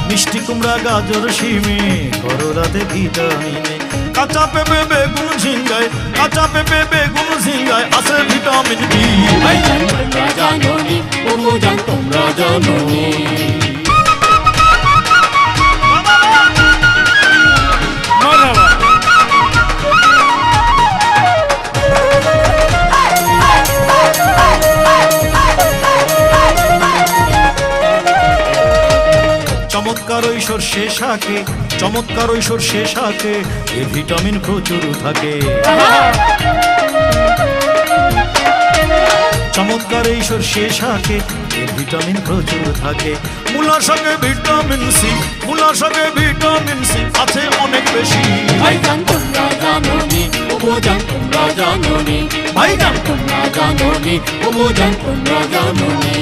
মিষ্টি কুমড়া গাজর শিমে করলাতে ভিটামিনে কাঁচা পেঁপে বেগুন ঝিঙ্গায় কাঁচা পেঁপে বেগুন ঝিঙ্গায় আছে ভিটামিন বি ভাইজান তোমরা জানোনি উমুজান তোমরা জানোনি চমৎকার ওই সর্ষে শাকে চমৎকার ওই সর্ষে শাকে এ ভিটামিন প্রচুর থাকে চমৎকার এই সর্ষে শাকে এ ভিটামিন প্রচুর থাকে মূলা শাকে ভিটামিন সি মূলা শাকে ভিটামিন সি আছে অনেক বেশি ভাইজান তোমরা জানোনি উমুজান তোমরা জানোনি ভাইজান তোমরা জানোনি উমুজান তোমরা জানোনি